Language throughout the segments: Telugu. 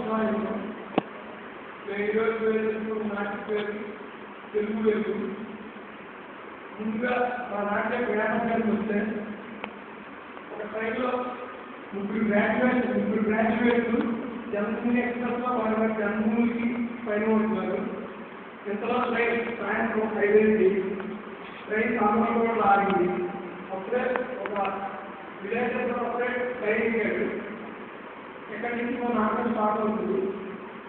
సమాజంలో ఈరోజు వేరు నాటి పేరు తెలుగు వేరు ముందుగా మా నాట్య వ్యాయామానికి వస్తే ఒక ట్రైన్లో ముగ్గురు గ్రాడ్యుయేట్లు జన్మభూమి ఎక్స్ప్రెస్లో వాళ్ళ జన్మభూమికి పైన ఉంటున్నారు. ఇంతలో ట్రైన్ సాయంత్రం 5 ట్రైన్ సామాన్లు ఆగింది. అప్పుడే ఒక విలేకరులు అప్పుడే ట్రైన్ ఎక్కాడు. ఎక్కడి నుంచి మా నాటకం స్టార్ట్ అవుతుంది.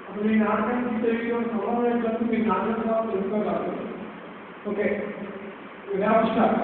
అప్పుడు మీ నాటకానికి తెలియడం సమన్వయం మీ నాటకం ద్వారా తెలుసుకోగలరు. Okay, start.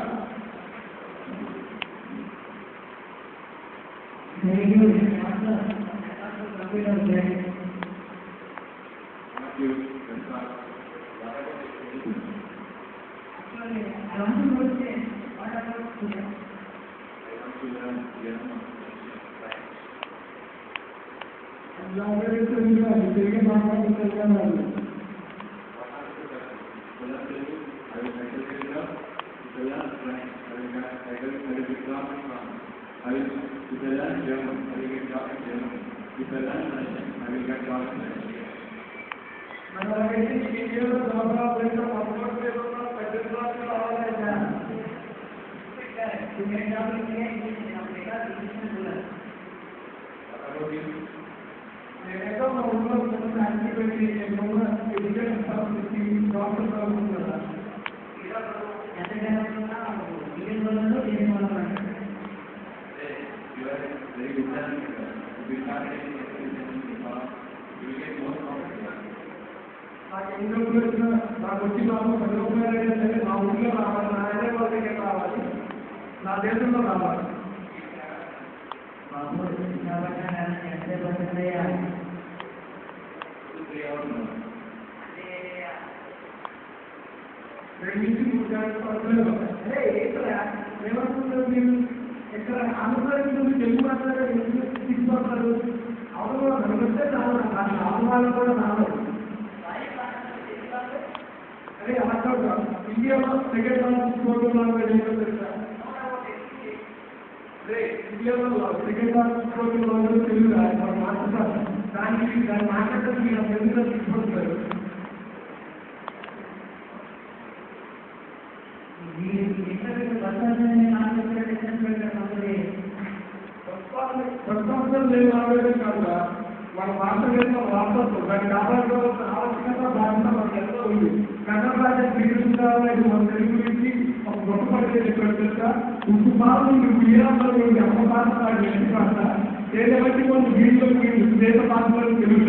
నాకు వచ్చి నాకు 10 రూపాయలు అయినా సరే నా ఊళ్ళో రావాలి, నా హైదరాబాద్ దగ్గర రావాలి, నా దేశంలో రావాలి. ఏమనుకుంటారు మీరు? ఎక్కడ ఆంధ్రప్రదేశ్ తెలుగు మాట్లాడారు, తీసుకొస్తారు. అవును, నడిపిస్తే రావాలి, ఆంధ్రాలు కూడా రావాలి. అదే అలా కాదు. ఇండియాలో సెకండ్ లాంగ్వేజ్ ప్రోగ్రామ్ లాంగ్వేజ్ ఏంటో తెలుసా? అదే ఇండియాలో second language program language Telugu మనం మాట్లాడతారు. దాన్ని మాట్లాడటం మీరు తెలుగులో తీసుకొస్తారు. ప్రపంచం లేదు లాంగ్వేజ్ కాదు, మన భాష లేదు, మన వార్తలు దాన్ని కాపాడుకోవాల్సిన ఆవశ్యకత బాధ్యత మనకు ఎంతో ఉంది. కన్నడ భాష స్వీకరించాలని మన తెలుగు గురించి ఒక గొప్ప పరిచయం చెప్పారు. ఉప్పు భాష నువ్వు ఏ అమ్మ భాష నాకు వ్యక్తి భాష ఏదైతే కొన్ని వీటిలో దేశ భాషలో తెలుగు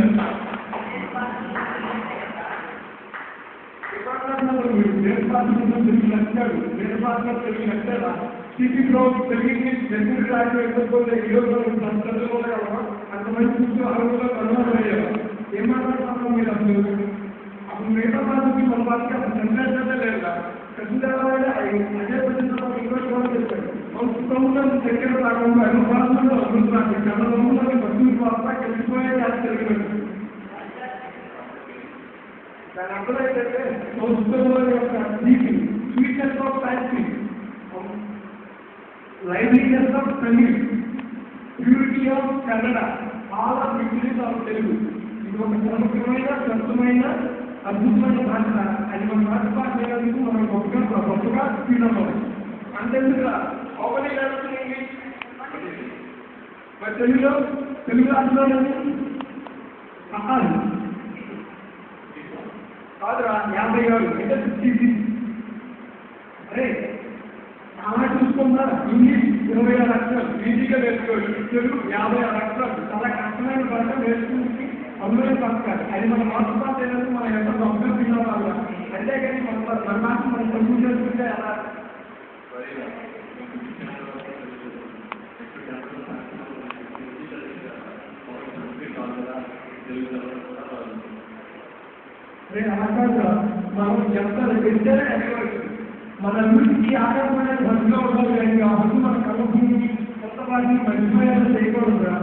దేశ భాషలో తెలుగు నచ్చాడు, దేశ భాషలో తెలుగు నచ్చాడా? సిటీ గ్రౌండ్ తెలుగు తెలుగు రాకపోతే ఈరోజు సంస్థలు అంతమంది చూసి అరుగులో కనుగొనయ్యారు. ఏం మాట్లాడుతున్నాం మీరు అసలు? అప్పుడు మిగతా భాషకి మన భాషకి అసలు సందేశమే లేదా? కృష్ణదేవరాయ అదే పద్ధతిలో ఇంకోటి కూడా చెప్పాడు. సంస్కృతంలో దగ్గర రాకుండా అన్ని భాషల్లో అభివృద్ధి కన్నడంలో భక్తుల భాష కలిసిపోయే తెలుగు. దాని అర్థం ఏంటంటే సంస్కృతంలో యొక్క sweetness of Sanskrit, liveliness of Telugu, purity of Kannada, all of English of Telugu. ఇది ఒక సమగ్రమైన స్వచ్ఛమైన అద్భుతమైన భాష. అది మన మాతృభాష అయినందుకు మనం గొప్పగా ఫీల్ అవ్వాలి. అంతేందుకు ఓపెన్ ఇంగ్లీష్ మరి తెలుగు రాష్ట్రంలో కాదురా 56 అంటే 66. అరే అలా చూసుకున్నా ఇంగ్లీష్ 26 అక్షరాలు ఈజీగా నేర్చుకోవచ్చు, తెలుగు 56 అక్షరాలు చాలా కష్టమైన భాష నేర్చుకుంటే అందులో పక్కాలి. అది మన మాతృభాష అయినందుకు మనం ఎంత గొప్పగా ఫీల్ అవ్వాలి. అంతేగాని మన భాష మనం తెలుగు చేసుకుంటే అలా మనం చెప్తారు పెడితేనే ఎక్కవచ్చు. మన అభివృద్ధికి ఆధారపడే బస్సులో ఉండాలి కానీ ఆ బస్సు మన కళ్ళభూమి కొత్త భాషని మర్చిపోయేలా చేయకూడదురా.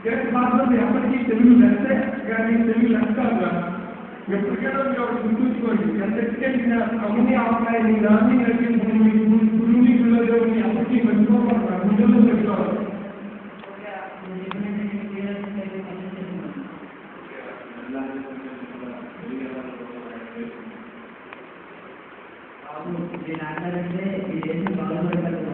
దేశ భాషలో ఎప్పటికీ తెలుగు లెక్కే కానీ తెలుగు లెక్క కాదురా. ఎప్పటికైనా మీరు ఒకటి గుర్తుంచుకోండి, ఎంతెక్కిన కమ్యూని ఆవకాయని గాంధీ నడిపించుకుని గురువుని పిల్లలని ఎప్పటికీ మర్చిపోకూడదు, గుండెల్లో పెట్టుకోవాలి. బాబు నేను ఆడాలంటే ఇదేమి బాగుపడతాను